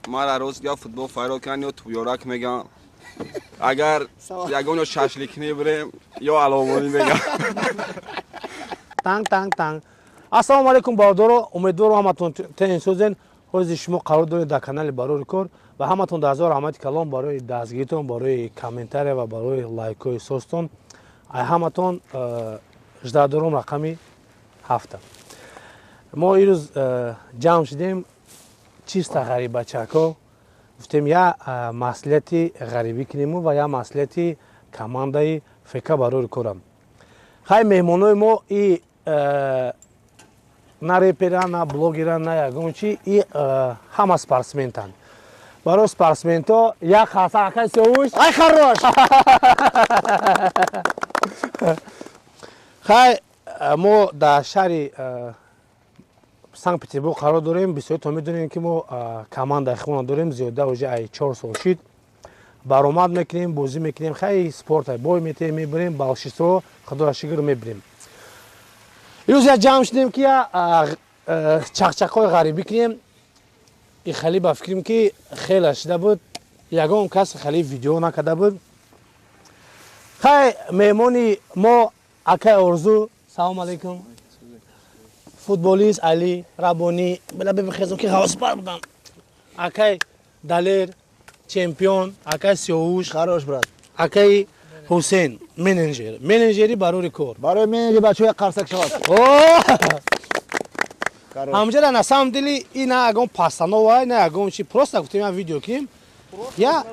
ما روز یا فوتبال فایرال کن یا تویورک میگن اگر یگان شاشلیکنی بریم یا علامانی میگن танг танг танг. Ассалому алейкум бардоро, умедворам ҳаматон тен созен. ҳозир шумо қарор доред дар канали Барори Кор ва ҳаматон дар ҳазор раҳмати калом барои дастгиритон, барои комментария ва барои лайкҳои созтон. Ай ҳаматон ждадорум рақами 7. мо ирӯз ҷамъ шудем чиста ғарибачако. Гуфтем я маслиҳати ғарибӣ кунему ва я маслиҳати командаи ФК Барори Корам. Хай меҳмонои мо и на репера, на блогера, на ягон чи и ҳама спортсментанд. Барои спортсменто як хаса акай сёвуш. Ай хорош. Хай мо дар шаҳри Санкт-Петербург қарор дорем. Бисёртон медонем ки мо командаи худмон дорем. Зиёда уже ай 4 сол шид. Баромад мекунем, бозӣ мекунем. Хай спортай бой метем мебирем, балшисо худоя шукр мебирем. Ирӯз я ҷамъ шудем ки я чақчақҳои ғарибӣ кунем. И хеле ба фикрам ки хеле шуда буд. Ягон кас хеле видео накарда буд. Хай меҳмони мо акай Орзу. Салому алейкум. Футболист Али Рабони. Бела бибихезам ки ҳавоспар будам. Акай Далер чемпион, акай Сиёвуш. Хорош брат. Акай Ҳусейн, менеджер. Менеджери Барори Кор. Барои менеджер бачаҳои қарсак шавад. Ҳамҷара на самом деле ина ягон постанова, ина ягон чи просто гуфтем я видео кунем. Я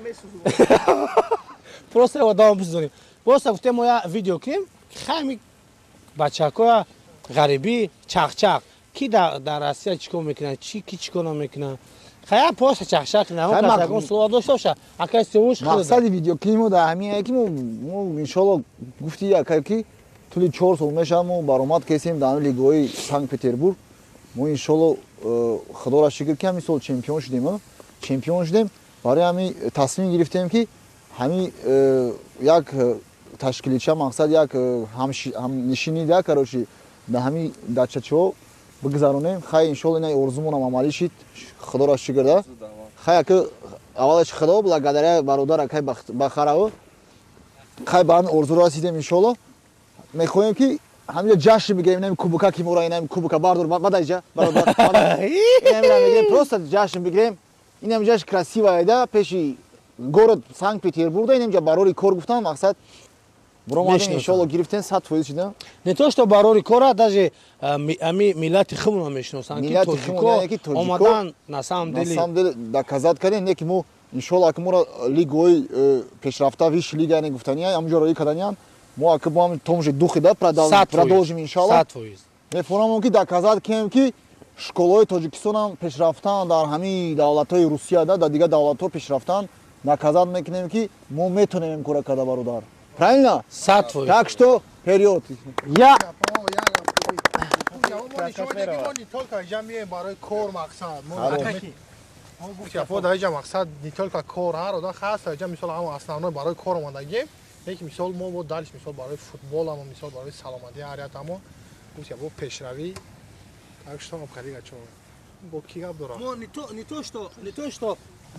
просто одам бизонем. Просто гуфтем мо я видео кунем. Хами бачакоя ғарибӣ чақчақ. Ки дар Россия чикор мекунад, ки чикор намекунад. Хая просто чақчақ на он ягон слова дошта боша. Акай Сиёвуш мақсади видео клипу дар ҳамин ки мо иншоалло гуфти акай ки тӯли 4 сол меша мо баромад кесем дар лигаҳои Санкт-Петербург. мо иншоалло худоро шукр ки ҳамин сол чемпион шудем. Чемпион шудем. Барои ҳамин тасмим гирифтем ки ҳамин як ташкилича мақсад як ҳамнишини да кароши дар ҳамин дачачаҳо бигзаронем. Хай иншоалло ина орзумонам амалӣ шид. Худоро шукр да. Хай ака аввалаш худо благодаря бародар акай Бахараву. Хай ба ҳамин орзу расидем иншоалло. Мехоҳем ки ҳаминҷа ҷашн бигирем инами кубока ки мора инами кубока бардор бадаҷа бародар. Инами мегирем просто ҷашн бигирем. Инами ҷашн красивая да пеши город Санкт-Петербург да инамҷа Барори Кор гуфтам мақсад буромадем иншоалло гирифтем 100% шуда. Не то что Барори Кора даже ами миллати хумна мешиносанд ки тоҷико омадан на самом деле доказат кардем не ки мо иншоалло ака мора лигаҳои пешрафта виш лига не гуфтания амҷо роӣ карданиян мо ака бо ҳамин том же духи да продолжим иншоалло. Мефорам ки доказат кем ки школаҳои Тоҷикистонам пешрафтан дар ҳамин давлатҳои Русия да дар дигар давлатҳо пешрафтан. Доказат мекунем ки мо метонем ин кора карда бародар. Правильно? Так что вперед. Я только жамъе барои кор мақсад. Мо гуфтем дар ҷа мақсад не только кор ҳаро да хаста ҷа мисол ҳамо основной барои кор омадагем. Яке мисол мо бо далиш мисол барои футбол амо мисол барои саломатии ҳарият амо гуфтем бо пешравӣ. Так что обхарига чо бо ки гап дорам. мо не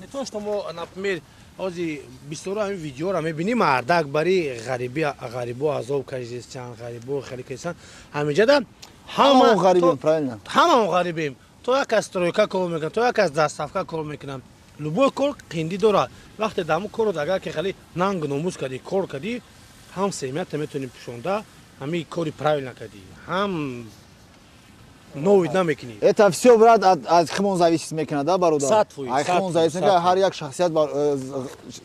то что мо например ҳозир бисёра ҳамин видеоро мебинем мардак бари ғарибо азоб кашидестан ғарибо хеле кашидестан ҳаминҷа да ҳама ғарибем правильно ҳамаон ғарибем. То як аз стройка кор мекунам, то як аз дастафка кор мекунам. Любой кор қинди дорад. Вақте дар мо корот агар ки хеле нанг номус кардӣ кор кардӣ ҳам семията метавонӣ пӯшонда ҳамин кори правильно кардӣ ҳам новид намекунӣ. Это все брат от хмон зависит мекунад да бародар. Ай хмон зависит мекунад ҳар як шахсият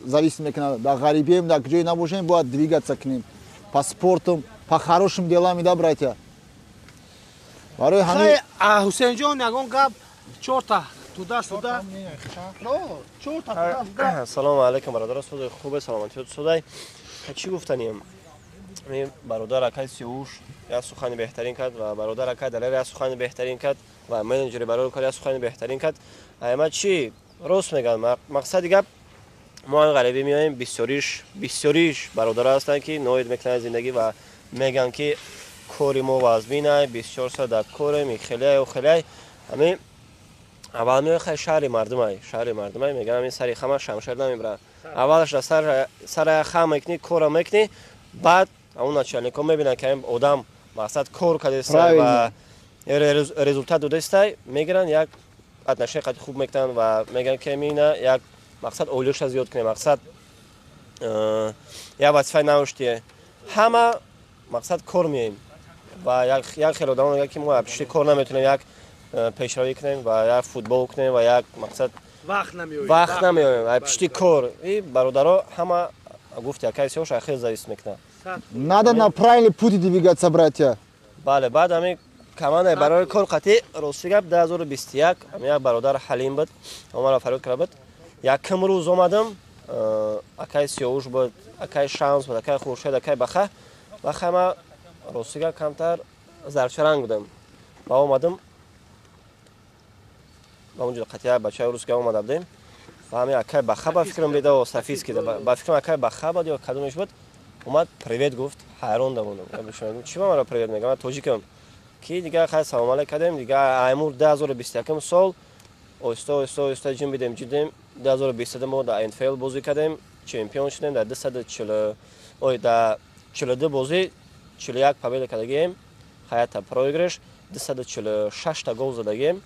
зависит мекунад. Да ғарибем да куҷое набошем бояд двигаться кунем по спортам по хорошим делам да братья. Барои ҳамин Ҳусейнҷон ягон гап чорта туда-суда. Салому алейкум бародар судай хубе саломатиёт судай. Чӣ гуфтанем? бародар акай Сиёвуш як сухани беҳтарин кард ва бародар акай Далер як сухани беҳтарин кард ва менеҷери Барори Кор як сухани беҳтарин кард. Ама чӣ рост мегӯям, мақсади гап мо ин ғарибӣ меоем бисёриш бародар ҳастанд ки ноид мекунанд зиндагӣ ва мегӯянд ки кори мо вазмин ай бисёр сар дар корем хелеай ҳамин аввал меохай шаҳри мардумай мегӯям ин сари хама шамшер намебарад. аввалаш да сара хам мекунӣ, кора мекунӣ, баъд ҳамун начальникҳо мебинанд ки ин одам мақсад кор кардестай ва результат додестай, мегиранд як атнашаи қадри хуб мекунанд ва мегӯянд ки мина як мақсад оилиша зиёд кунем, мақсад як вазифаи навиштие. Ҳама мақсад кор меем ва як хело одамон мегӯянд ки мо пишти кор наметонем як пешравӣ кунем ва як футбол кунем ва як мақсад вақт намеоем пишти кор. И бародаро ҳама гуфти акайсиҳош хеле завис мекунад. Надо на правильный путь двигаться, братья. Бале, баъд ҳамин командаи барои кор қатъи рости гап 2021 як бародар Ҳалим буд, маро фарёд карда буд. Якм рӯз омадам, акай Сиёвуш буд, акай Шамс буд, акай Хуршед, акай Баха. Ва ҳама рости гап камтар зарчаранг будам. Ва омадам ба онҷо қатъи бачаи рус гап омада будем. Ва ҳамин акай Баха ба фикрам бида ва Сафиски да. Ба фикрам акай Баха буд ё кадомеш буд. Омад привет гуфт, ҳайрон дамондам. Чӣ ба маро привет мегӯяд? Ман тоҷикам. Ки дига хай салом алейк кардем, дига аймур 2021 сол оҳиста ҷим бидем ҷидем. 2022 мо дар НФЛ бозӣ кардем, чемпион шудем дар 242 бозӣ 41 победа кардагием, ҳаята проигрыш 246 та гол задагием.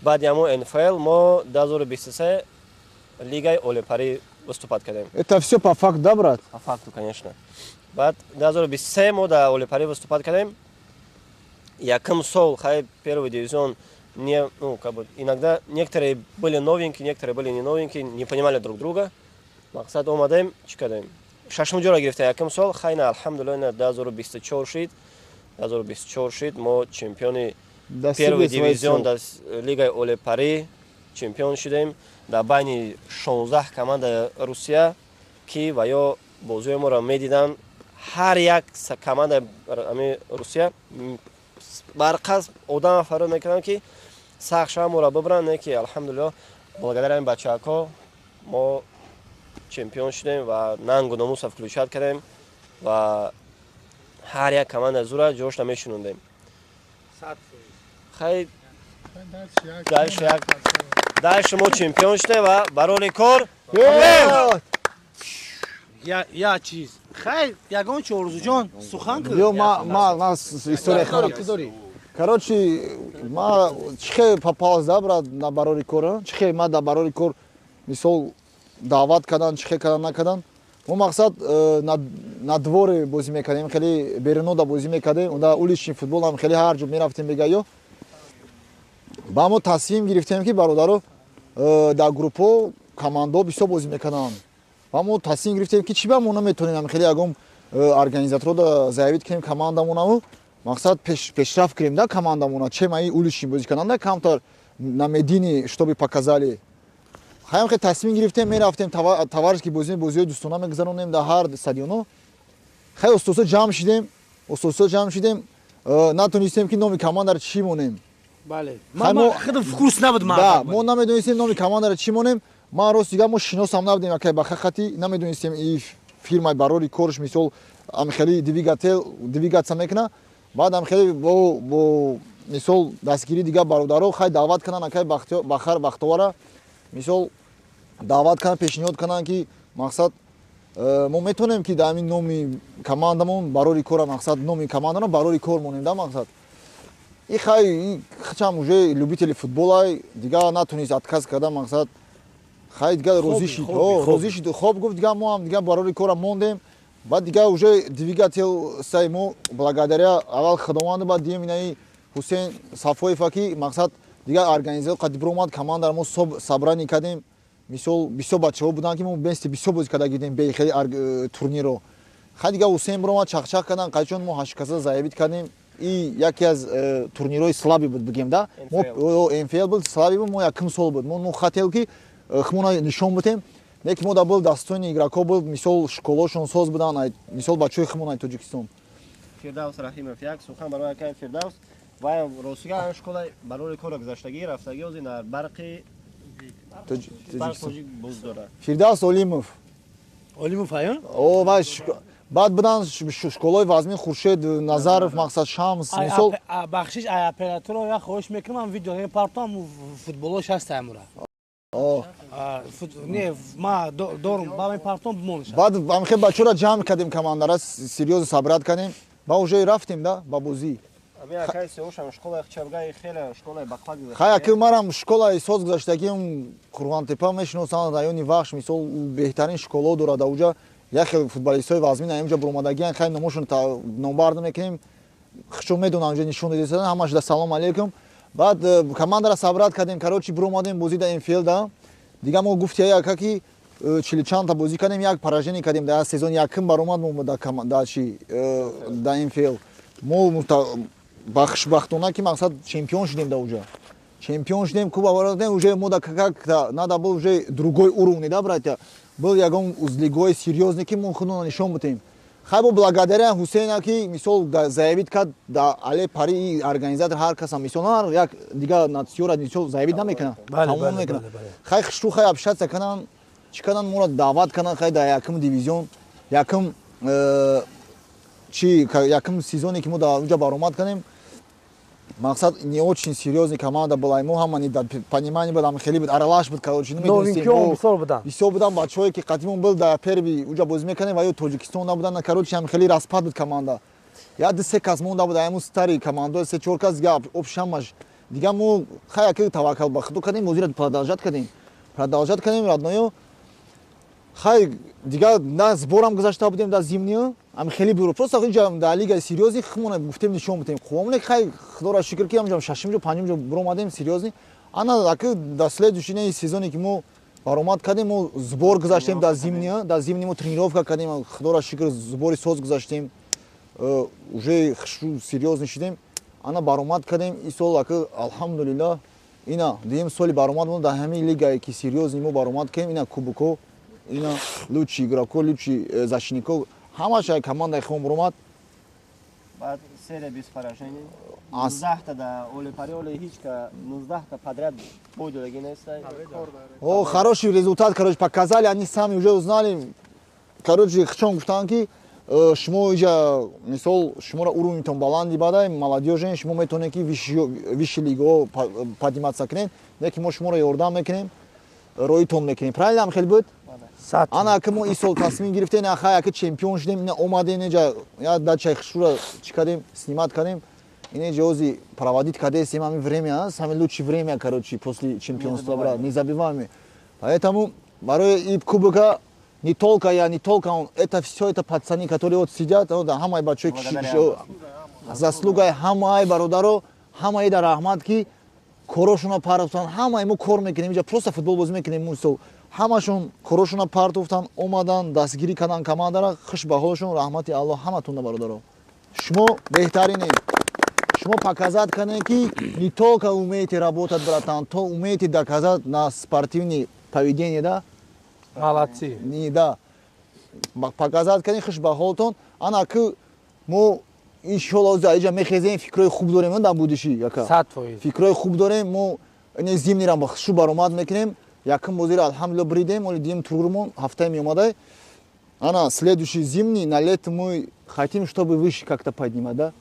Баъди ҳамон НФЛ мо 2023 лигаи Олипари выступат кардем. Это все по факту, да, брат? По факту, конечно. Баъд 2023 мо дар Олипари выступат кардем. Якм сол хай первый дивизион иногда некоторые были новенькие, некоторые были не новенькие, не понимали друг друга. Мақсад омадем, чӣ кардем? Шашум ҷора гирифтем якм сол, хайна алҳамдулилла 2024 шид, мо чемпиони первый дивизион дар лигаи Олипари чемпион шудем. Дар байни 16 командаи Русия ки ва ё бозиҳои моро медиданд. Ҳар як командаи Русия барқас одам фарод мекарданд ки сахша моро бибранд, не ки алҳамдулилла благодаря ин бачаҳо мо чемпион шудем ва нангу номуса включат кардем ва ҳар як командаи зура ҷошта мешунондем. Хай дальше мо чемпион шудем ва барои кор я чиз хайр ягон чорузуҷон сухан кӯ Ё ма история дори. Короче, ма чихе попалась, да, брат, на барори кор. Чихе ма да барори кор мисол даъват кардан, чихе кардан накардан. Мо мақсад на дворе бозӣ мекардем, хеле берунода бозӣ мекардем. Унда уличный футбол ҳам хеле ҳар ҷо мерафтем бегаё. Ба мо тасмим гирифтем ки бародаро дар группо командо бисёр бозӣ мекарданд. Ба мо тасмим гирифтем ки чӣ ба мо наметонем хеле ягон организаторо заявит кунем командамонаму мақсад пешрафт кунем да командамона. Чем аи уличный бозӣ карданда камтар на медини чтобы показали. Хаям хе тасмим гирифтем мерафтем товарищески бозиҳои дӯстона мегузаронем дар ҳар стадионо. Хай устоза ҷамъ шидем, натонистем ки номи командаро чӣ монем. бале мо курс набуд да мо намедонистем номи командаро чӣ монем. Ман рост дига мо шиносам набудем акай ба хати намедонистем и фирмаи барори корш мисол амхели двигаться мекуна. Баъд амхели бо мисол дастгири дига бародаро хай даъват кунанд акай бахар бахтовара мисол даъват кунанд пешниҳод кунанд ки мақсад мо метонем ки дар ҳамин номи командамон барори кора мақсад номи командаро барори кор монем да мақсад. И хай хачам уже любители футбола дига натонист отказ карда мақсад хай дига розӣ шид хоб гуфт дига мо ҳам дига барори кора мондем. Баъд дига уже двигател сай мо благодаря аввал худованду баъд дием инаи Ҳусейн Сафоева ки мақсад дига организатор қадди биромад командаро мо собрание кардем. Мисол бисёр бачаҳо буданд ки мо бести бисёр бозӣ карда гирдем бе хеле турниро. Хай дига Ҳусейн биромад чақчақ кардан қайчон мо 8 каса заявит кардем. И яке аз турнирои слаби буд бигем да. Мо НФЛ буд слаби буд, мо якм сол буд. Мо хотел ки хмона нишон будем. Неки мо да бул достойни игрокҳо буд, мисол школошон соз буданд, мисол бачаҳои хмонаи Тоҷикистон. Фирдавс Раҳимов як сухан барои акай Фирдавс ва ростига школаи барои кора гузаштагӣ рафтагӣ ози дар барқи Тоҷик буз дора. Фирдавс Олимов ҳаён о ва баъд бидан школаи вазмин Хуршед Назаров Мақсад Шамс мисол бахшиш ай операторо я хоҳиш мекунам видео партом футболош ҳаст амура не ма дорум ба партом бимониш баъд амхе бачора ҷамъ кардем командара серьёз сабрат кардем ба уже рафтем да ба бозӣ хай аки марам школаи соз гузаштагим Қурғонтепа мешиносам райони Вахш мисол беҳтарин школао дорад уҷа як хел футболистои вазмин аинҷа буромадагиан хай номошон номбард мекунем хушо медонам уҷа нишон дидесадан ҳамаш да салом алейкум баъд командара сабрат кардем карочи буромадем бозӣ да МФЛ дига мо гуфт яка ки чили чанда бозӣ кардем як поражение кардем да сезон якм баромад мо да МФЛ мо ба хушбахтона ки мақсад чемпион шудем да уҷа чемпион шудем куба барадем уже мо да как надо был уже другой уровень да братья был ягон лигои серьёзный ки мо худона нишон бутем хай бо благодаря Ҳусейна ки мисол заявид кард да але пари организатор ҳар каса мисол як дига натсиёра мисол заявид намекунад тамом мекунад хай хушту хай общаться канан чӣ канан моро даъват канан хай да якм дивизион якм якм сезоне ки мо да уҷа баромад кардем мақсад не очень серьёзный команда была мо ҳама да понимание было хеле буд аралаш буд короче бисёр будан бачаҳое ки қадимон был да перви уҷа бозӣ мекардем ва ё тоҷикистон набуданд короче ҳам хеле распад буд команда я се кас монда буд айму стари командо 3-4 кас дига общамаш дига мо хай аки таваккал ба худо кардем бозира продолжат кардем родноё хай дига на сборам гузашта будем да зимниё ам хеле буро просто инҷа да лигаи серьёзни хумона гуфтем нишон бутем хубамоне хай худоро шукр ки амҷам шашимҷо панҷумҷо буромадем серьёзни ана аки да следующий сезоне ки мо баромад кардем мо сбор гузаштем да зимни мо тренировка кардем худоро шукр сбори соз гузаштем уже серьёзни шудем ана баромад кардем и сол аки алҳамдулиллаҳ ина дуюм соли баромад мо да ҳамин лигае ки серьёзни мо баромад кардем ина кубоко ина лучший игрокҳо лучший защитникҳо ҳамаша командаи хуб буромад баъд серия без поражений 19 да оли пари оли ҳичка 19 подряд бой додаги нестай о хороший результат короче показали они сами уже узнали короче чон гуфтанд ки шумо иҷа мисол шуморо уровнитон баланди бадай молодёжен шумо метавонед ки виши лигаҳо подниматься кунед не ки мо шуморо ёрдам мекунем роитон мекунем правильно ам хел буд ана аки мо ин сол тасмим гирифтем хай аки чемпион шудем ина омадем иҷа я дачаи хушура чӣ кардем снимат кардем ин ҷози проводить кардем ҳами время сами лучшее время короче после чемпионства брат не забиваем поэтому барои ин кубока не только я не только он это всё это пацаны которые вот сидят ҳамаи бачаҳои заслугаи ҳамаи бародаро ҳамаи да раҳмат ки корошона партофтан ҳамаи мо кор мекунем иҷа просто футбол бозӣ мекунем мисол ҳамашон корошона партофтан омадан дастгирӣ карданд командара хуш ба ҳолшон раҳмати аллоҳ ҳаматонда бародаро шумо беҳтаринед шумо показать кардед ки не только умеете работать братан то умеете доказать на спортивное поведение да молодцы не да показать кардед хуш ба ҳолтон ана ки мо иншолло иҷа мехезем фикрои хуб дорем да будущий яка 100% фикрои хуб дорем мо ин зимнира ба хушу баромад мекунем якм бозира алҳамдулилла бридем оли дим тургмон ҳафтае меомадай ана следующий зимний на лето мы хотим чтобы выше как-то поднимать да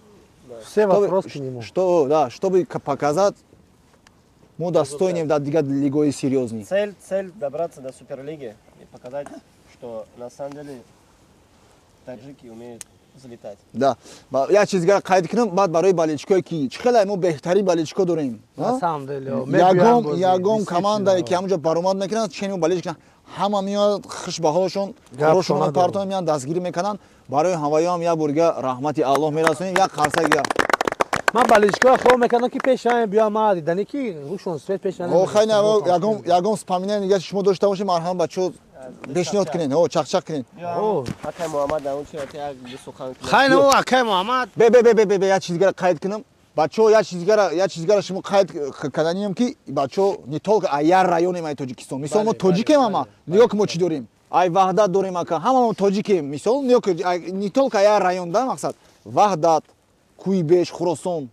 все вопросы к нему что да чтобы показать мы достойны да дига лигои серьёзный цель добраться до суперлиги и показать что на самом деле таджики умеют залетать да як чизга қайд кунам баъд барои болельщикое ки чӣ хеле мо беҳтарин болельщико дорем ягон командае ки ҳамонҷо баромад мекунанд чени болельщик ҳама меояд хуш ба ҳолшон корошона партон меоянд дастгирӣ мекунанд барои ҳамаё ҳам як бурга раҳмати аллоҳ мерасонем як қарсак я ман болельщикоро хоб мекардам ки пешан биём ма дидани ки рушон свет пешан хайна ягон вспоминание дига шумо дошта бошед марҳамат бачаҳо пешниҳод кунед чақчақ кунед акай муҳаммад хайна о акай муҳаммад бе як чизгара қайд кунам бачаҳо як чизгара шумо қайд карданием ки бачаҳо не только аяр районе май тоҷикистон мисол мо тоҷикем ама нигоҳ ки мо чӣ дорем ай ваҳдат дорем ака ҳама мо тоҷикем мисол не только аяр район да мақсад ваҳдат кӯйбеш хуросон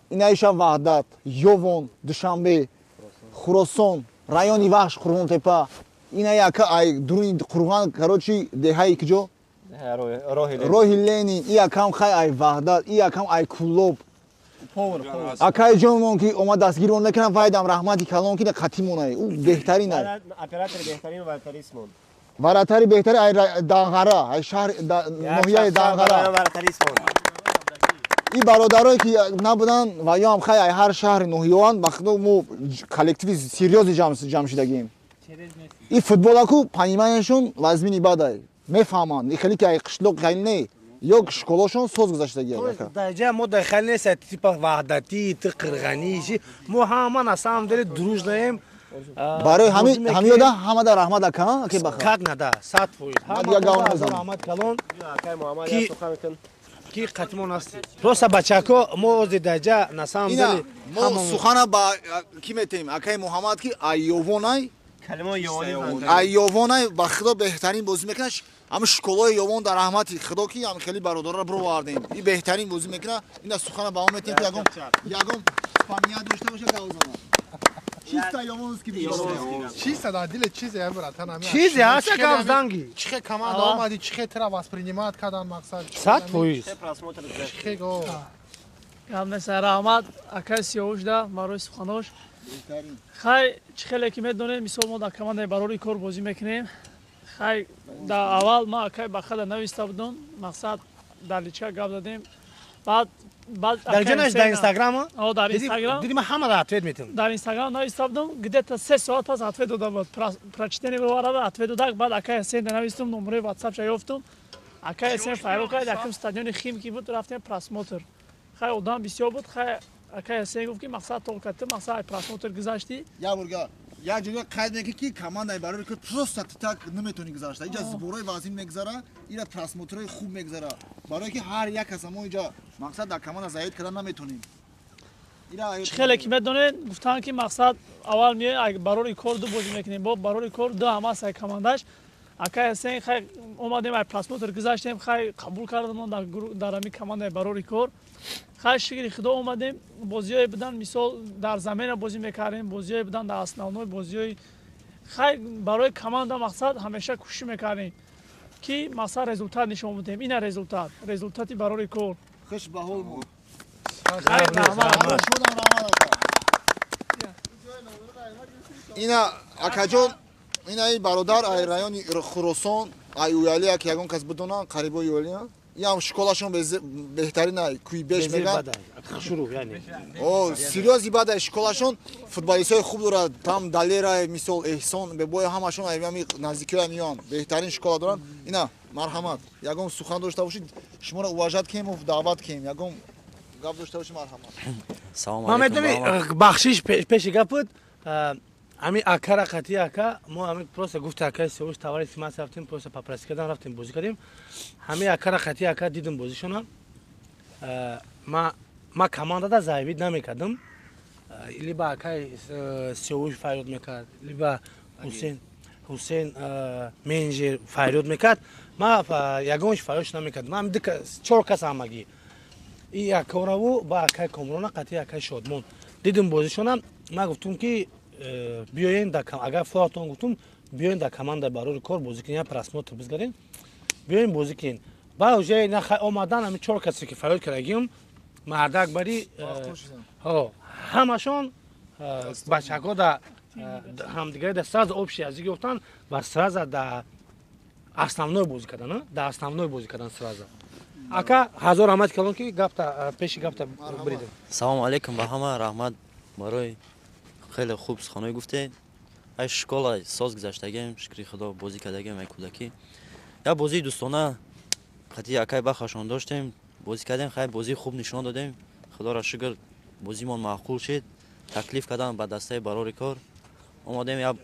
инаишам ваҳдат ёвон душанбе хуросон райони вахш қурғонтепа ина яка ай дуруни қурған короче деҳаи киҷо роҳи ленин и якам хай ай ваҳдат и якам ай куллоб акай ҷонмон ки омад дастгирмон мекунам вайдам раҳмати калон ки қатимонай ӯ беҳтарин ай оператори беҳтарин вартарисмон варатари беҳтари ай данғара ай шаҳр ноҳияи данғара и бародарое ки набудан ва ёам хай ай ҳар шаҳри ноҳиёванд бахудо мо коллективи серьёзи ҷамъ шудагем и футболаку пониманиашон вазмини бадай мефаҳманд ихеле ки ай қишлоқ хеле не ё школашон соз гузаштагия даҷа мо дар хеле нест типа ваҳдатӣ ти қирғанӣ мо ҳама на самом деле дружнаем барои ҳамин ёда ҳамада раҳмат акан ки баха как нада 100% ҳама раҳмат калон ки қатимон аст просто бачако мо ози даҷа на самом деле мо сухана ба ки метем акай муҳаммад ки айёвонай айёвонай ба худо беҳтарин бозӣ мекунаш ҳам школои ёвон дар раҳмати худо ки ҳам хеле бародарро бировардем и беҳтарин бозӣ мекуна ина сухана ба мо метем ки ягон фамилия дошта боша гавзана чиста ёвонст ки чиста дар дили чизе братан ами чизе аса гавзанги чихе команда омади чихе тра воспринимат кардан мақсад 100% чихе го гамнеса раҳмат акай сиёвушда барои суханош хай чихеле ки медонем мисол мо дар командаи барори кор бозӣ мекунем хай дар аввал ма акай ба хада нависта будам мақсад дар личка гап задем дар ҷонаш дар инстаграм дар инстаграм дидим ҳамаро ответ метем дар инстаграм нависта будам где-то 3 соат пас ответ дода буд прочтение биварада ответ додак баъд акай ҳасен навистум номераи ватсапша ёфтум акай ҳасен файро кард якум стадиони химки буд рафтем просмотр хай одам бисёр буд хай акай ҳасен гуфт ки мақсад толкати мақсад ай просмотр гузашти ябурга як ҷоя қайд мекунӣ ки командаи барори кор просто так наметавонӣ гузашта иҷа зборҳои вазин мегзара ира просмотрҳои хуб мегзара барое ки ҳар як каса мо иҷа мақсад дар команда заид кардан наметавонем чихеле ки медонед гуфтанд ки мақсад аввал меои барори кор ду бозӣ мекунем бо барори кор ду ҳамаст ай командаш акай ҳасен хай омадем ай просмотр гузаштем хай қабул кардамон дар ҳами командаи барори кор хай шукри худо омадем бозиҳое будан мисол дар замена бозӣ мекардем бозиҳое будан дар основной бозиҳои хай барои команда мақсад ҳамеша кӯшиш мекардем ки мақсад результат нишон будем ина результати барори кор хуш ба ҳол мо ина акаҷон инаи бародар ай райони хӯросон ай уялия ки ягон кас бидонанд қарибои уялия ям школашон беҳтарин ай кӯи беш меган серьёзи бадай школашон футболистҳои хуб дорад там далера мисол эҳсон бебои ҳамашон ами наздикиҳои амиёам беҳтарин школа доранд ина марҳамат ягон сухан дошта бошед шуморо уважат кем даъват кем ягон гап дошта бошед марҳамат ма медонӣ бахшиш пеши гап буд ами акара қатӣ ака мо ами просто гуфти акаи сиёвуш тавари симас рафтем просто папраси кардан рафтем бозӣ кардем ҳами акара қатӣ ака дидим бозишона ма командада заявид намекардам либо акаи сиёвуш фарёд мекард либо ҳусен менеҷер фарёд мекард ма ягонш фарёдш намекардам ами ду 4 кас ҳамагӣ и акораву ба акаи комрона қатӣ акаи шодмон дидим бозишона ма гуфтум ки биёен агар фуратон гуфтум биёен дар командаи барори кор бозӣ кунем просмотр бизгарем биёен бозӣ кунем ба уже омадан ами 4 касе ки фарёд кардагим мардак бари ҳамашон бачаҳо да ҳамдигари да сразу общий язик ёфтан ва сразу да основной бозӣ кардан да основной бозӣ кардан сразу ака ҳазор раҳмати калон ки гапта пеши гапта биридем салому алейкум ба ҳама раҳмат барои хеле хуб суханоӣ гуфтед ай школа соз гузаштагем шукри худо бозӣ кардагем ай кӯдакӣ як бозии дӯстона қатӣ акай бахашон доштем бозӣ кардем хай бозии хуб нишон додем худоро шукр бозимон маъқул шид таклиф кардан ба дастаи барори кор омадем як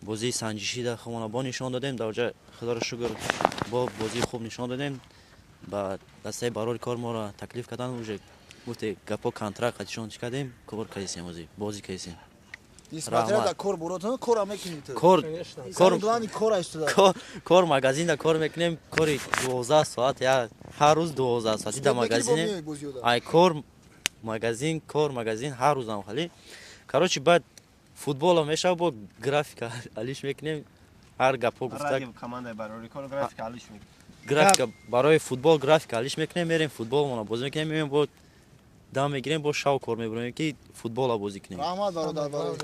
бозии санҷишида худмона бо нишон додем дар ҷа худоро шукр бо бозии хуб нишон додем ба дастаи барори кор моро таклиф кардан уже гуфте гапо контракт қатишон чӣ кардем кор кардем бозӣ кардем кор магазинда кор мекунем кори 12 соат ҳар рӯз 12 соати дар магазине ай кор магазин ҳар рӯзам хали короче баъд футболо мешава бо графика алиш мекунем ҳар гапо гуфта графика барои футбол графика ҳалиш мекунем, мерем футболмона бозӣ мекунем, меем бо дам мегирем, бо шав кор мебурем ки футбола бозӣ кунем. раҳмат бародар барои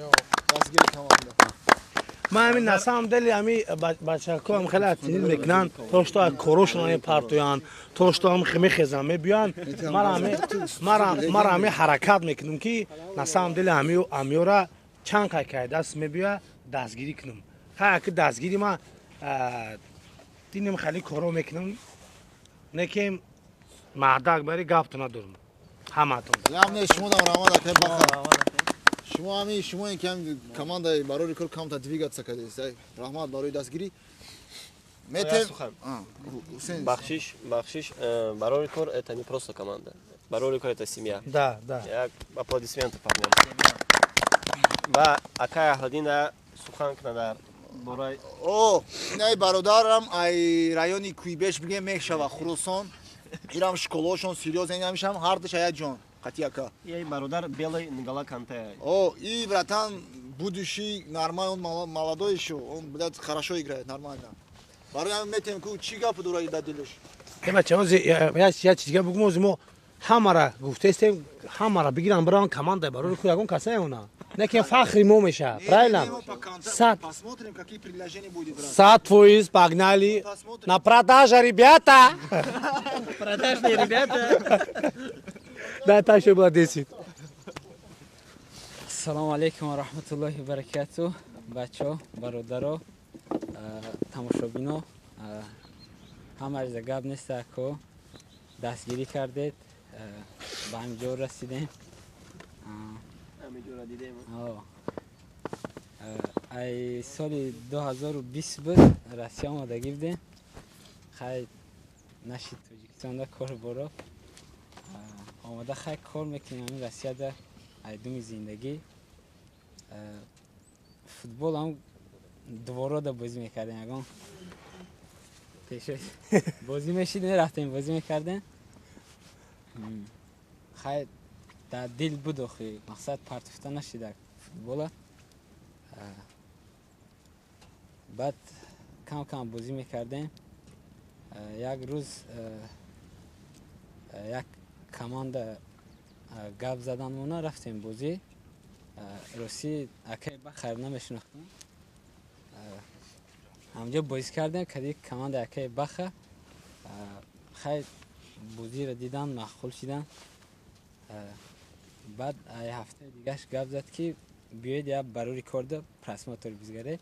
дастгири команда. من همین на самом деле ами бачаҳко ҳам хеле оценил мекунанд то што корошон ҳам партоян то што ҳам мехезан мебиён мара ҳами ҳаракат мекунам ки на самом деле амиёра чанд қайкай даст мебиёя дастгирӣ кунам ки дастгири ма динем хеле коро мекунам некем маҳдак бари гапто надорам ҳаматон Явне шумодам раҳмат акай бахар. Шумо ами шумо ки командаи барори кор камта двигаться кардед. Раҳмат барои дастгирӣ. Метем. Бахшиш, барори кор это не просто команда. Барори кор это семья. Да. Як аплодисменты парням. Ва акай Аҳладина сухан кнадар бораи О, инай бародарам ай райони Куйбеш бигем мешава Хурусон. Ирам школошон серьёзен намишам ҳардаш аяҷон. Қатияка. ей бародар белый Нгала Канте. О, и братан будущий нормальный он молодой еще, он, блядь, хорошо играет, нормально. Бароям метем ку чӣ гап дораи да дилш. бачаҳо я чизга бугум мо ҳамара гуфтестем ҳамара бигирам биран командаи барори ку ягон каса меона неки фахри мо меша правильно Посмотрим, какие предложения будет, брат. 100% погнали на продажа ребята Продажные ребята. да так что было 10 Ассалому алейкум ва рахматуллохи ва баракату. Бачо, бародаро, тамошобино, ҳамаи за гап неста ко дастгирӣ кардед, ба ҳаминҷо расидем. Ҳаминҷоро дидем. Ай соли 2020 буд, Россия омадагӣ будем. Хай наши Тоҷикистонда кор боро. Омада хай кор мекунем ҳамин Россияда айдуми зиндагӣ. Футбол ҳам дуворода бозӣ мекардем ягон. Бозӣ мешидем, рафтем бозӣ мекардем. Хай дар дил буд охи мақсад партофта нашида футбола. баъд кам бозӣ мекардем. Як рӯз як команда гап заданмона рафтем бозӣ. Росӣ акай бахар намешинохтам. ҳамҷо бозӣ кардем кади команда акай баха. Хай бозиро дидан махқул шидан. баъд ай ҳафтаи дигаш гап зад ки биёед як барори корда просмотр бизгаред.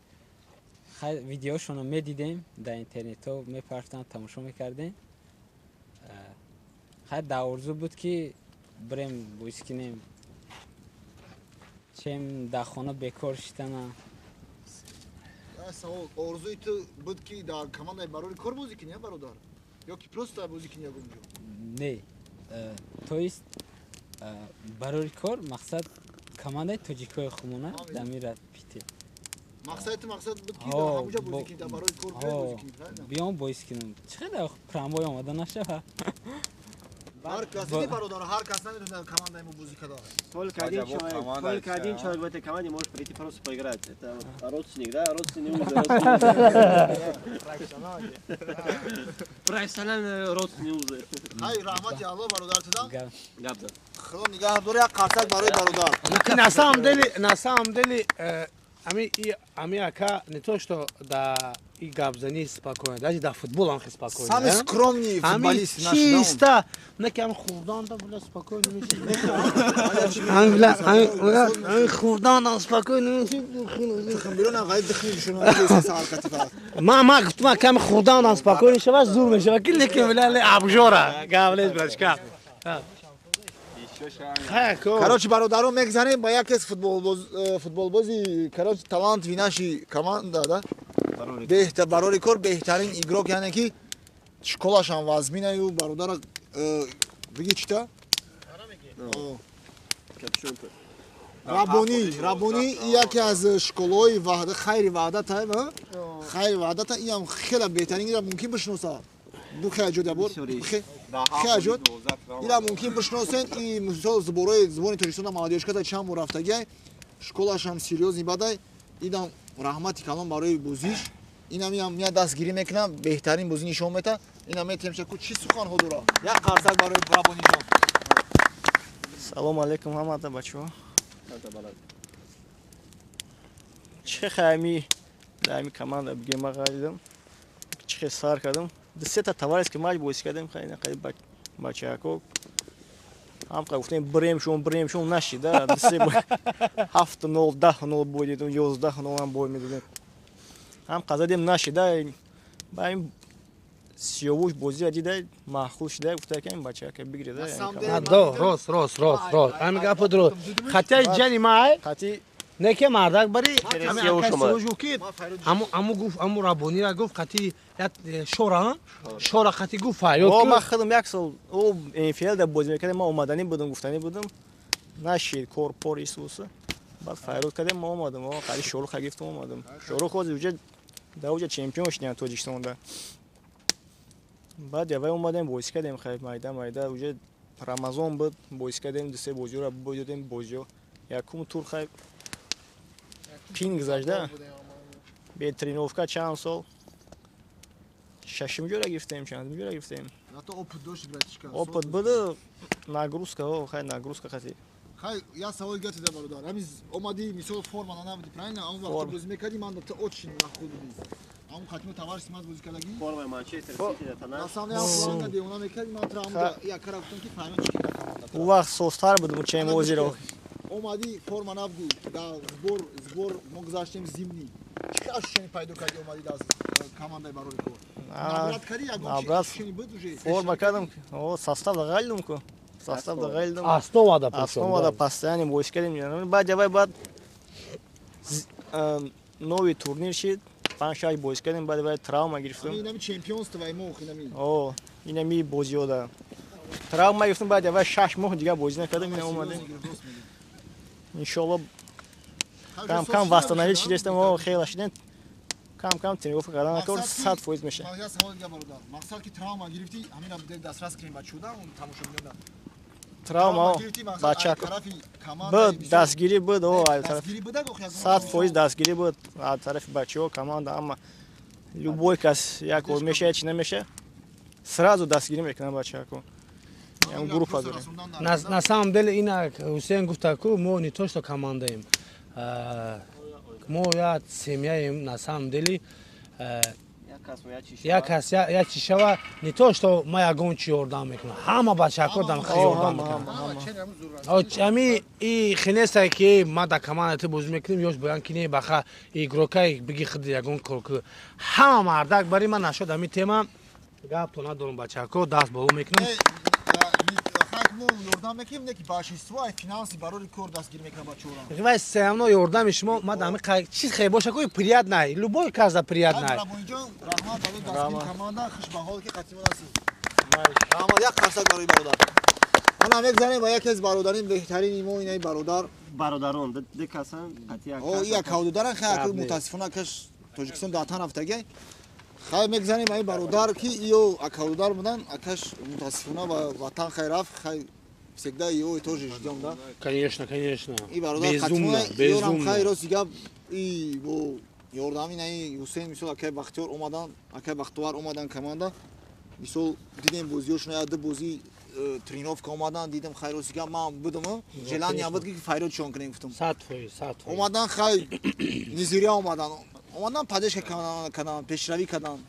хай видеошонро медидем дар интернетҳо мепартанд тамошо мекардем. хай дар орзу буд ки бирем бозӣ кунем. чем дар хона бекор шитана. Савол, орзуи ту буд ки дар командаи барори кор бозӣ кунӣ, бародар? Ё ки просто бозӣ кунӣ ягонҷо? Не. То есть барори кор мақсад командаи тоҷикои хумона дамира пите. Мақсад буд ки дар ҳамуҷа бозӣ кунӣ, дар барори кор бозӣ кунӣ, правильно? биём бозӣ кунем. Чӣ қадар промой омада нашава? ҳар кас ки бародар, ҳар кас намедонад командаи мо бозӣ кардад. Сколько один человек в этой команде может прийти просто поиграть. Это родственник, да? Родственник уже. Профессиональный родственник уже. Ҳай, раҳмати Аллоҳ бародаратидан. Гапда. Худо нигоҳ дор, як қарсак барои бародар. на самом деле ами ака не то что да и гапзани спокойно, даже да футбол он спокойно. Самый скромный футболист наш. Чисто, некем хурдан да бля спокойно мешит. Хурдан спокойно мешит. Берон гайд дохил шуно саал катифа. ма гуфтам кам хурдан спокойно шаваш зур мешава. Ки некем бля абжора. Гавлес брачка. Короче, бародарон мегзанем ба як кес футболбози, короче, талантви наши команда, да? Барори кор беҳтарин игрок, яъне ки школашам вазминаю, бародара биги чита? Рабони яке аз школаҳои ваҳда, хайри ваҳдата, хайри ваҳдата, иам хеле беҳтарин ира мумкин бишноса. Ду хеаҷод ябор. Хеаҷод. Ира мумкин бишносен, и мисол зубони Тоҷикистона молодежката чанд бор рафтагиай, школашам серьёзни бадай, идам раҳмати калон барои бозиш. اینا میام دستگیری میکنم بهترین بازی نشون میده اینا میتونم کو چی سخن هدورا یا قرصک برای رابو نشون سلام علیکم همه بچه‌ها چه خیمی دائمی کماند بگیم مقایدم چه سر کردم دسته تا توارس که ماج بویس کردم خیلی بچه کو هم گفتیم بریم شون نشید دسته 7-0 10-0 بودید و 11-0 هم بول میدادیم هم قضا نشید با این سیاوش بازی دیده معقول شده گفته که این بچه که بگیره راست همین گپ درست خطی جانی مای خطی نکه مردک بری سیاوش اومد امو رابونی را گفت خطی شورا خطی گفت فایو ما خدم یک سال او اینفیلد بازی میکردیم ما اومدنی بودم گفتنی بودم نشید کورپور ایسوس بعد فایرود کردیم ما اومدم خیلی شروع گرفتم اومدم شروع خود وجود دوجه چمپیون شدیم توجیکستان ده بعد یه اومدیم بازی کردیم خیلی مایده وجود رمضان بود بازی کردیم دسته بازی رو بودیم بازی یکم تور خیلی پین گذاشته بهترینوفکا چند سال ششم جوره گرفتیم چند جوره گرفتیم تو اوپت داشت براتش اوپت بود ناگروسکا خیلی ناگروسکا خیلی خیلی یا سوال گرفته برادر همین اومدی میسو فرمان نبودی پرین اون وقت بازی میکردی من تو اوچین نخود بودی اون خاتمه توارش ماز بازی کردی فرمان منچستر سیتی دتنا اصلا هم فرمان دی اونا میکردی من ترام یا کار گفتم که فهمید چی او وقت سوستار بودم چه موزی رو اومدی فرمان نبودی دا زبور مگذاشتیم زمینی چه اشنی پیدا کردی اومدی داست کامانده برای کو نبرد کردی یا گوشی بود уже فرما کردم او ساستав دغالدم کو ساستав دغالدم основада постоянно бой кардем بعد новый турнир шид 5-6 бой кардем بعد травма гирифтем инами чемпионство ай мох инами о инами бозиода травма гирифтем بعد 6 моҳ дига бозӣ накардем ина омадем иншолло кам восстановить шидем о хела шидем кам тренировка кардан накор 100% меша я савол я бародар мақсад ки травма гирифти ҳамина дастрас кирем бачуда он тамошо меёнда травма бача буд дастгирӣ буд о дастгирӣ буда гох 100% дастгирӣ буд аз тарафи бачаҳо команда амма любой кас як бор мешавад чи намешавад сразу дастгирӣ мекунад бачаҳо ям группа дорем на самом деле ина Ҳусейн гуфта ку мо не то что командаем мо я семьяем на самом деле як кас як чи шава не то что ма ягон чи ёрдам мекунам ҳама бачаҳо дам хеле ёрдам мекунам ами и хинеса ки ма да команда ти бозӣ мекунем ёш боян ки не баха игрокай биги худ ягон кор ку ҳама мардак бари ман нашуд ами тема гап то надорум бачаҳо даст боло мекунам ёрдам мекунем не ки большинство ай финанси барори кор дастгир мекунам бачаҳорам вай сеамно ёрдами шумо мадами чи хе боша ку приятнай любой кас да приятнай рабониҷон раҳмат барои дастгири команда хушбаҳол ки қатимон аст раҳмат як қарсак барои бародар мана мегзанем ба яке аз бародарин беҳтарини мо инаи бародарон декасан я кавдударан хе мутаассифона каш тоҷикистон даътан рафтагай хай мегзанем ай бародар ки иё акавдудар будан акаш мутаассифона ба ватан хай рафт хай всегда иё тоже ждём да конечно и бародар безумно хай рости гап и бо ёрдами наи Ҳусейн мисол акай бахтиёр омадан акай бахтувар омадан команда мисол дидем бозиёшона яда бозӣ тренировка омадан дидем хай рости гап ман будам желания буд ки файродшон кунем гуфтам 100% омадан хай низирия омадан омадан падешка кадан пешравӣ кадан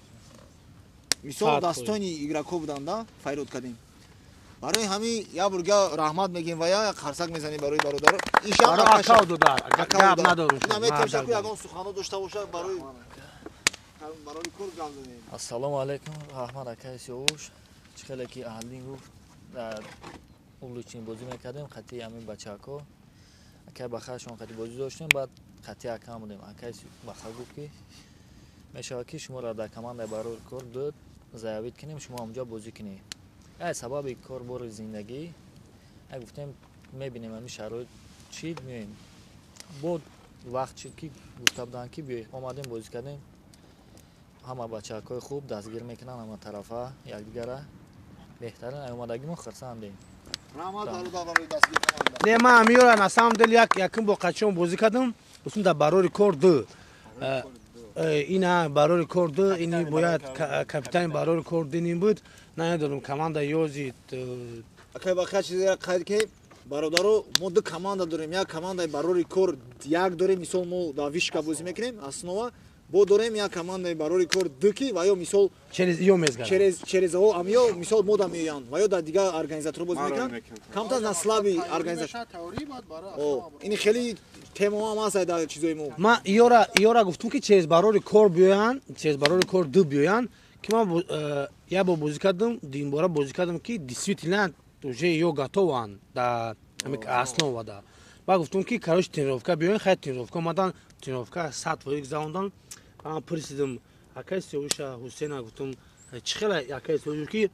мисол дастойни игрокҳо будан да файрод кардем барои ҳамин як бурга раҳмат мегем ва як қарсак мезанем барои бародар иншааллоҳ ягон суханҳо дошта бошад барои кор гап занем ассалому алайкум раҳмат акай сиёвуш чӣ хеле ки аҳлин гуфт дар улучин бозӣ мекардем хати ҳамин бачаҳо акай бахашон хати бозӣ доштем баъд хати акам будем акай баха гуфт ки мешавад ки шуморо дар командаи барои кор дод заявит кунем шумо онҷо бозӣ кунед ай сабаби корбори зиндагӣ ай гуфтем мебинем ҳамин шароит чӣ меоем бо вақт ки гуфта буданд ки биёед омадем бозӣ кардем ҳама бачаҳои хуб дастгир мекунанд ҳама тарафа якдигара беҳтарин ай омадагимо хурсандем не ман ҳамиёра на самом деле якм бо қачон бозӣ кардам усун дар барори кор ду اینا برای کار اینی باید کاپیتان برای کار دینیم بود ندارم команда یوزید акай бақа чизе қайд ки бародаро мо ду команда дорем як командаи барори кор як дорем мисол мо да вишка бозӣ мекунем основа бо дорем як командаи барори кор дуки ва ё мисол через о ам ё мисол мо да меоянд ва ё да дига организаторо бозӣ мекунанд камтар на слаби организатор ини хеле тема ам аст да чизои мо ма иёра гуфтум ки через барори кор биёянд через барори кор ду биёянд ки ма я бо бозӣ кардам динбора бозӣ кардам ки действительно уже ё готованд да основа да ба гуфтум ки короче тренировка биёен хай тренировка омадан тренировка 100% завондан ам пурсидам акай сеуша ҳусейна гуфтум чӣ хела акай сеуша ки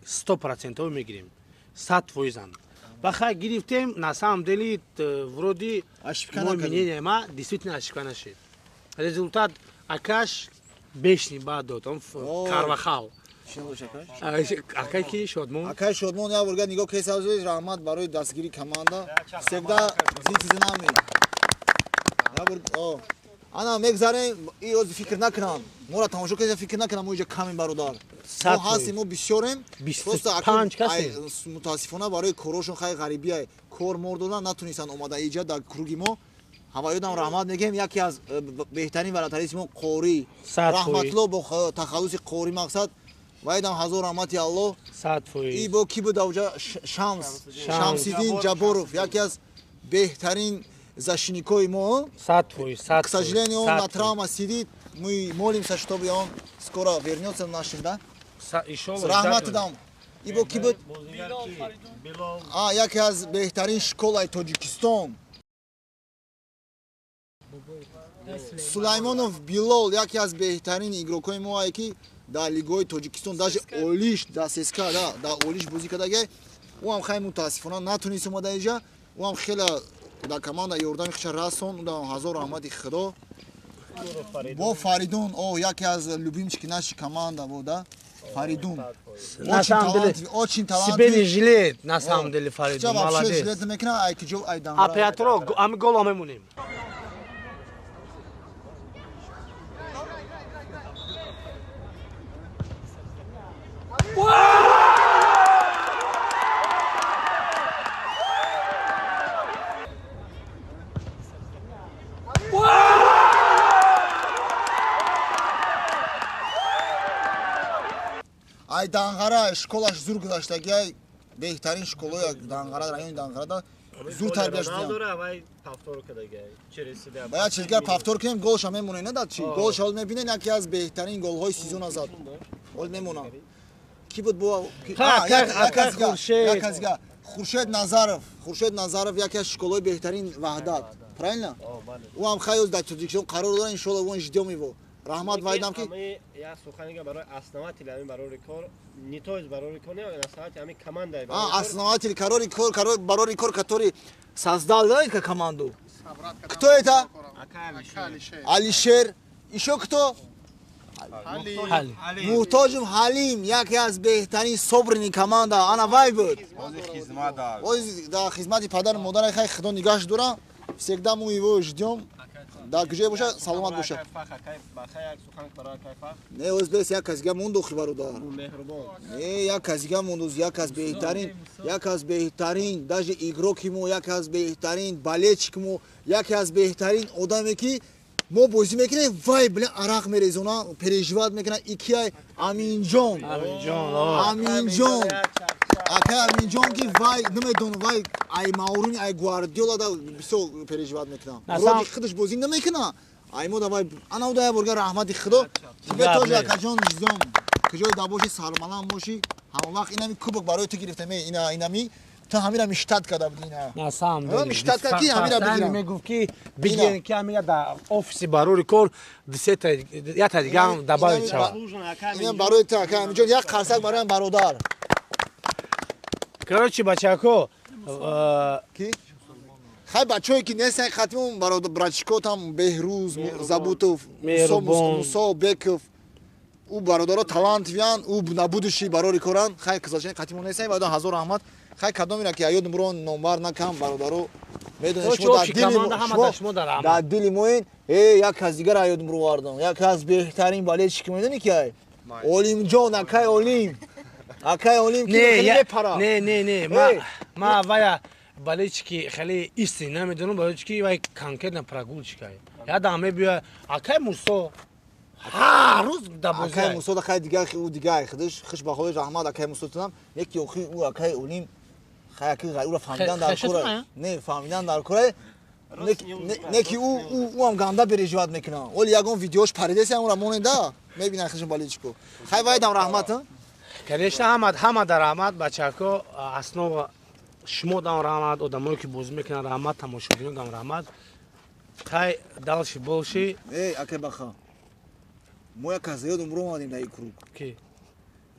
100% мегирем 100% ба хай гирифтем на самом деле вроде мой мнение ма действительно ошибка нашед результат акаш бешни ба дод он карвахал акай ки шодмон акай шодмон я бурга нигоҳ кесазои раҳмат барои дастгири команда всегда зинами я бург ана мегзарем и оз фикр накунам мора тамошо кеса фикр накунам мо иҷа камем бародар мо ҳастем мо бисёрем просто мутаассифона барои корошон хай ғарибия кор мор додан натунистанд омада иҷа дар круги мо ҳамаёдам раҳмат мегем яке аз беҳтарин варатариси мо қори раҳматулло бо тахаллуси қори мақсад вайдам ҳазор раҳмати аллоҳ и бо ки буда уҷа шамсиддин ҷаборов яке аз беҳтарин защитникои мо к сожалению он на травма сидит мы молимся чтобы он скоро вернется в наши да раҳмат дам и бо ки буд яке аз беҳтарин школаи тоҷикистон сулаймонов билол яке аз беҳтарин игрокои мо ки дар лигаҳои тоҷикистон даже олиш да сска да олиш бозӣ кардагай ӯам хай мутаассифона натунист омада иҷа ӯам хеле да команда ёрдами хиша расон да ҳазор раҳмати худо бо фаридун яке аз любимчики наши команда вода фаридун очень талантливый жилет на самом деле фаридун молодец жилет мекунад айкиҷо айдан операторо ами гол мемонем ай данғара школаш зур гузаштагиай беҳтарин школои данғара райони данғарада зур тарбия шудабаяд чизгар павтор кунем голша мемонем надад чи голша ол мебинем яке аз беҳтарин голҳои сезона зад ол мемонам ки буд бо хуршед назаров яке аз школои беҳтарин ваҳдат правильно ӯам хайоз дар тоҷикистон қарор дора иншоалло он ждём его раҳмат вайдам ки я суханига барои основатели ами барори кор не то есть барори кор не основатели ами команда основатели барори кор который создал команду кто это алишер еще кто муҳтоҷум ҳалим яке аз беҳтарин собрини команда ана вай буд дар хизмати падару модари хай худо нигоҳаш дора всегда мы его ждём да куҷое боша саломат боша не озбес як казига мондохи бародар як казига мондоз як аз беҳтарин даже игроки мо як аз беҳтарин балетчик мо яке аз беҳтарин одаме ки мо бозӣ мекунем вай билан арақ мерезона переживат мекунад икиай аминҷон акай аминҷон ки вай намедонам вай ай мауруни ай гвардиола да бисёр переживат мекунам роди худаш бозӣ намекунад ай мода вай анауда я бурга раҳмати худо тебе тоҷи акаҷон ждём куҷои да боши салмалам боши ҳамон вақт инами кубок барои ту гирифтем инами تو همین میشتاد کرده بودی نه سام میشتاد کرد کی همین بگیرم میگفت کی بگیرن کی همین در آفیس برای کار دسته تا یا تا دیگه هم دبای چا اینم برای تا که اینجا یک قرصک برای برادر короче бачако کی خیلی بچه‌ای که نیستن خاطرم برادر برچکو там بهروز زابوتوف موسی بکوف او برادرها талантливан او набудущий барори коран хай казашен қатимон несай ва ҳазор раҳмат хай кадомира ки аёд мурон номбар накам бародаро медонед шумо дар дили моин یک از دیگر یادم رو آوردم یک از بهترین بالشی که میدونی که اولیم جان اکای اولیم که خیلی پرا نه ما ویا بالش کی خیلی ایستی نمیدونم بالش کی وای کانکر نپراگول چیکای یادم بیا اکای موسو ها روز دبوزه اکای موسو خیلی دیگه او دیگه خودش خش با خودش رحمت اکای موسو تونم یکی اخی او اکای اولیم خیلی غیر فهمیدن در کره نه فهمیدن در کره نکی او هم گنده برجوات میکنه ولی یگون ویدیوش پریده سی اون مونده میبینن خشم بالچکو خیلی وای دم رحمت کنیشته همه در رحمت بچه‌ها اسنو شما دم رحمت آدمایی که بازی میکنن رحمت تماشاگران دم رحمت خیلی دلش باشی اکی بخا ما یک از زیاد عمر اومدیم در این کروک کی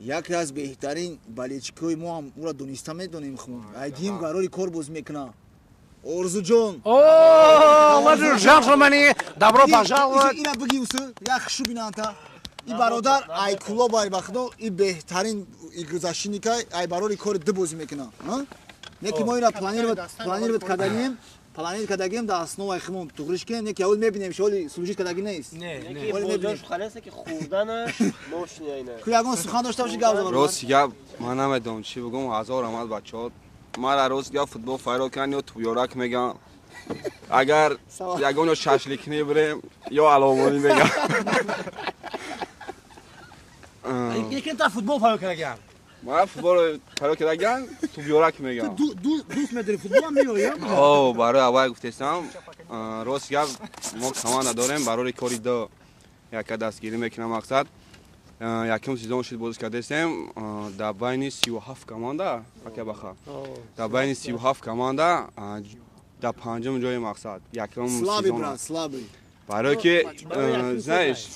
یکی از بهترین بالچکوی ما هم او را دونسته میدونیم خون ایدیم قراری کار باز میکنه ارزو جان اوه جنتلمنی دبرو پاشا اینا بگی اوسه یک خشو بینانتا این برادر ای کلا بای بخدو این بهترین گذشتی که ای برای کار دو بازی میکنه نکی ما اینا پلانیر کدگیم در اسنو خمون توغریش که نکی اول میبینیم شولی سلوجیت کدگی نیست نکی بودنش خلاصه که خوردنش ماشین اینه که یگان سخن داشته باشی گاز راست یا من نمیدونم چی بگم هزار آمد بچه‌ها ما روز یا فوتبال فایرال کنیم یا تویورک میگم اگر یگان شاشلیکنی بریم یا علامانی میگم یکی تا فوتبال فایرال کردم ما فوتبال فایرال کردم تویورک میگم دوست می‌داری فوتبال می‌آیم اوه برای اول گفتم راست یا ما کمان نداریم برای کاری دو یک دستگیری میکنم مقصد یکم سیزن شد بازی کردیم در بین 37 کمانده اگه بخوام در بین 37 کمانده در پنجم جای مقصد یکم سیزن سلابی برای که زنش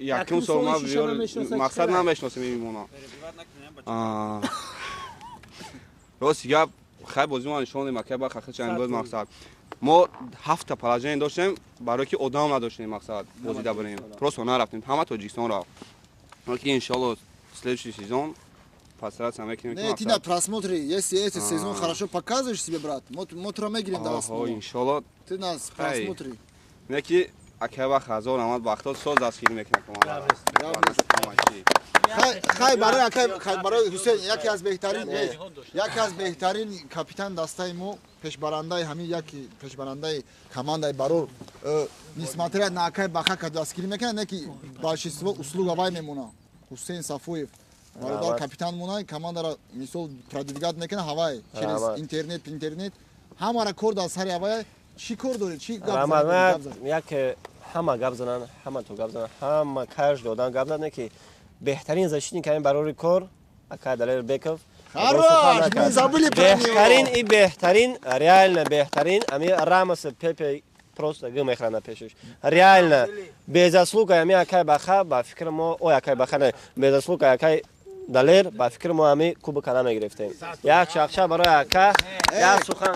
یکم سال ما مقصد نمیشناسیم میمونه راست یا خیلی بازی ما نشون دادیم که بخاطر چند بود مقصد ما 7 پلاژین داشتیم برای که آدم نداشتیم مقصد بازی دا بریم просто نرفتیم همه تاجیکستان رفت ولی ان شاء الله следующий сезон постараться мекнем не ты на просмотре если этот сезон хорошо показываешь себе брат мы туда мегирим да ان شاء الله ты нас просмотри неки акеба хазор амад вақтот соз дастгирӣ мекунад хай барои ҳусейн яке аз беҳтарин капитан дастаи мо пешбарандаи ҳамин яки пешбарандаи командаи барор нисбатира накай баха ка дастгирӣ мекунад неки большинство услуга вай мемона ҳусейн сафоев бародар капитан монай командара мисол продвигат мекунад ҳавай через интернет ҳамара кор дар сари ҳавай чӣ кор доред чӣ як ҳама гап зананд ҳама то гап зананд ҳама каждый одам гап занад ки беҳтарин защитник ҳамин барори кор ака далер беков беҳтарин и беҳтарин реально беҳтарин ами рамос пепе просто гил мехрана пешаш реально безаслуга ами акай баха ба фикр мо ой акай баха не безаслуга акай далер ба фикр мо ами кубока намегирифтем як шахша барои ака як сухан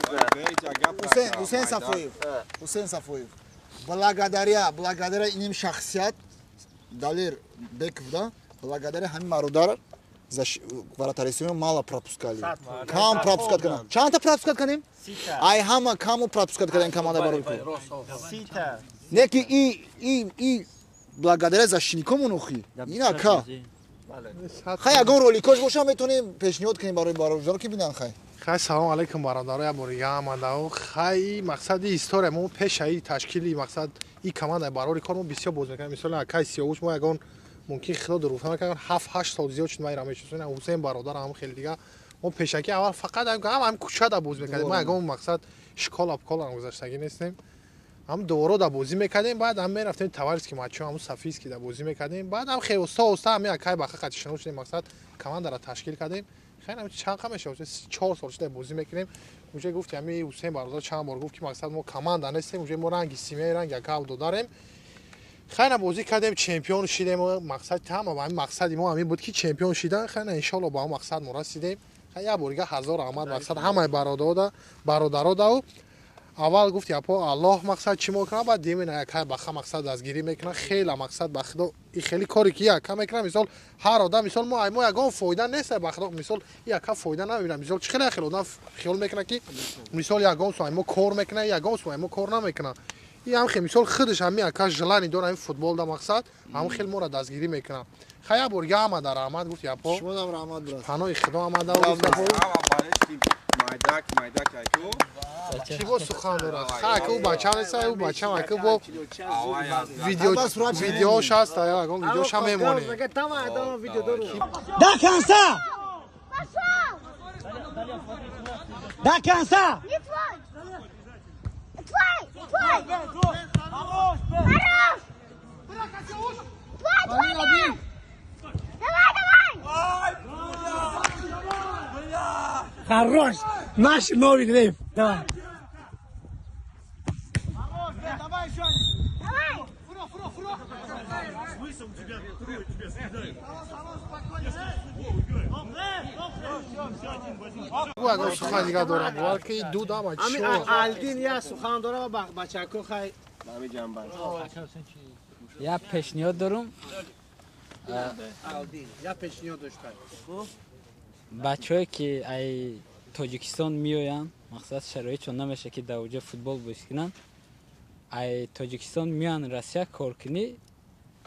ҳусейн сафоев благодаря иним шахсият далер беков да благодаря ҳамин мародар вратарисиён мало пропускали кам пропускат кардем чанда пропускат кардем ай ҳама каму пропускат кардем команда барои неки и благодаря защитникомон охи ина ка хай ягон роликош боша метонем пешниҳод кунем барои бароҷаро ки бинан хай хай салом алейкум бародаро яборига амандау хай мақсади история мо пешаи ташкили мақсад и командаи барори кор мо бисёр боз мекунем мисоли акай сиёвуш мо ягон мумкин хило руфта мекунем 7-8 сол зиёд шуд майра мешусонем ҳусейн бародар ҳам хеле дига мо пешаки аввал фақат ҳам кӯчада боз мекардем мо ягон мақсад школа гузаштагӣ нестем ҳам довора да бозӣ мекардем баъд ҳам мерафтем таварский матчо ҳамун сафийский да бозӣ мекардем баъд ҳам хеле оста ҳами акай баха қатишано шудем мақсад командара ташкил кардем خیلی چند قمه شد 4 سال شده بازی میکنیم اونجا گفت یعنی حسین برادر چند بار گفت که مقصد ما کماند نیستیم اونجا ما رنگ سیمه رنگ یکاو داریم خیلی بازی کردیم چمپیون شدیم مقصد تمام همین مقصدی ما همین بود که چمپیون شدن خیلی ان شاء الله با هم مقصد ما رسیدیم خیلی یه بارگاه هزار رحمت مقصد همه برادرها دا اول گفت یپا الله مقصد چی میکنه بعد دیمین یکای بخا مقصد دستگیری میکنه خیلی مقصد بخدا این خیلی کاری که یکا میکنه مثال هر آدم مثال ما یگان فایده نیست بخدا مثال یکا فایده نمیبینه مثال خیلی آدم خیال میکنه که مثال یگان سو ما کار میکنه یگان سو ما کار نمیکنه این هم خیلی مثال خودش هم میاد جلانی داره این فوتبال دا مقصد هم خیلی مورد دستگیری میکنم خیلی برگه آمده رحمت گفت یا پا شما هم رحمت برست پناه خدا آمده و گفت Майдак, چی با سخن داره خیلی که او بچه هم نیست او بچه هم که با ویدیوش هست اگه ویدیوش هم میمونه Descansa! Descansa! Хорош! Наш новый гриф! Давай! او اگه سخن دیگه داره باید که این دو دام چی الدین یا سخن داره با بچه‌کو خیلی یا پیشنهاد دارم الدین یا پیشنهاد داشته بچه‌ای که ای تاجیکستان میآیند مقصد شرایطشون نمیشه که در اونجا فوتبال بازی کنن ای تاجیکستان میان روسیه کار کنی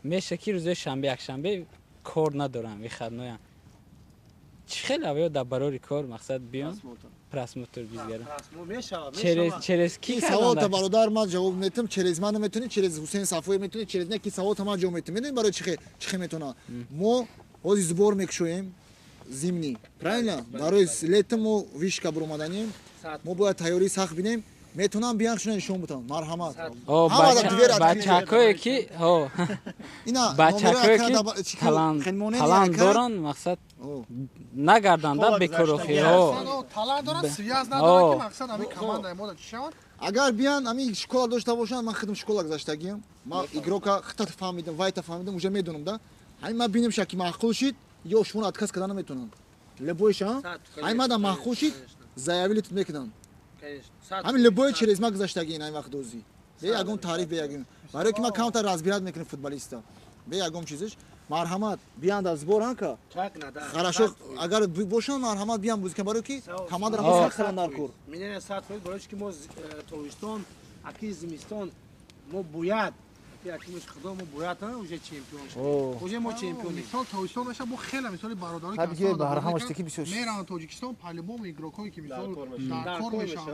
میشه که روز شنبه یک شنبه کار ندارن میخدناین چی خیلی اویا در برای کار مقصد بیان پرس موتور بیزگرن چرز کی سوال تا برادر من جواب میتونم چرز من میتونی چرز حسین صفوی میتونی چرز نه کی سوال تا من جواب میتونم میدونی برای چی میتونه ما از збор میکشویم зимний правильно برای летом ما вишка бромаданим ما باید تیاری سخت بینیم میتونم بیان شون نشون بدم مرحمت بچه‌کایی که ها اینا بچه‌کایی که تالنت دارن مقصد نگردن بکروخی ها تالنت دارن سویاز ندارن که مقصد همین کمانده ما چیشون اگر بیان همین شکل داشته باشن من خودم شکل گذاشتگیم ما ایگروکا خطت فهمیدم وایت فهمیدم уже میدونم да همین ما ببینیم شکی معقول شید یا شون отказ کردن نمیتونن لبویش ها همین ما معقول شید заявили тут میکنن همین لبوی через ما گذاشتگی این وقت دوزی به یگون تعریف به یگون برای که ما کانتر رازبیرات میکنیم فوتبالیستا به یگون چیزش مرحمت بیان در збор анка хорошо اگر باشن مرحمت بیان بازی کنن برای که команда را سخت در کور میگن ساعت فوت برای که ما تویستون اکی زمستون ما باید یکیش خدا ما باید نه уже چمپیون شد уже ما چمپیون مثال تویستون میشه با خیلی مثال برادرای که دیگه بهره همش تکی بسیار میرن تاجیکستان پالبوم ایگروکایی که مثال در کار میشن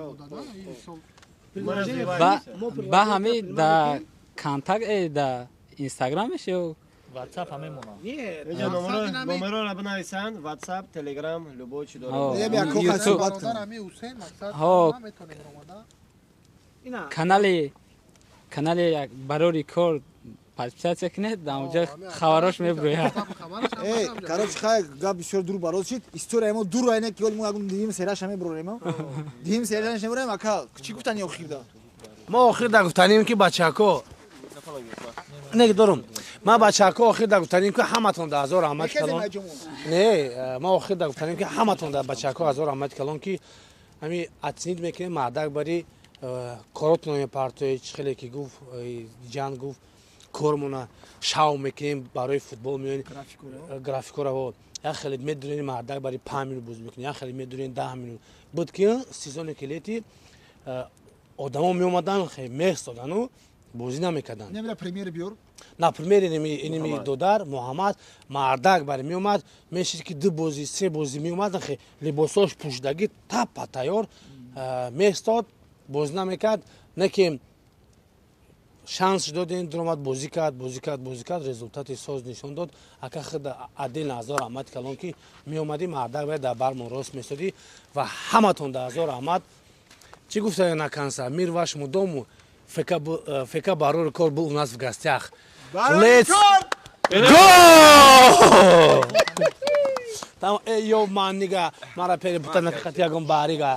با همه در کانتاکت در اینستاگرامش یا واتساپ همه مونا نمبر را بنویسن واتساپ تلگرام لوبو چی داره بیا کوکا صحبت کنم حسین مقصد ها اینا کانال یک برای کار подписаться کنید در اونجا خبراش میبروید ای короче خای گپ بسیار دور باز شد استوریا ما دور اینه که ما اگه دیم سراش همه بروریم دیم سراش نمیبریم اکا چی گفتن یا خیردا ما آخر در گفتنیم که بچه‌کو نه دارم ما بچه‌کو آخر در گفتنیم که همتون در هزار رحمت کلان نه ما آخر در گفتنیم که همتون در بچه‌کو هزار رحمت کلان که همین اتنید میکنه مادر بری کاراتون پارتوی خیلی که گفت جان گفت کارمون شاو میکنیم برای فوتبال میون گرافیکورا و یا خیلی میدونیم مادر برای 5 مینوت بازی میکنیم یا خیلی میدونیم 10 مینوت بود که سیزن کلیتی آدما می اومدن خیلی میخ دادن و بازی نمیکردن نمیره پرمیر بیور نه پرمیر اینمی دودار محمد مردک برای می اومد میشه که دو بازی سه بازی می اومدن خیلی لباساش پوشیدگی تاپ تیار میخ داد بازی نمیکرد نه که شانس دادین درآمد بازی کرد رزولتاتی ساز نشون داد اگه خود عادل هزار احمد کلان که می اومدی مردک باید در برمون راست میستادی و همتون در هزار احمد چی گفته نکنسا мир вашему дому фк барор кор был у нас в гостях let's go там ё maniga mara pere butana khatiyagam bariga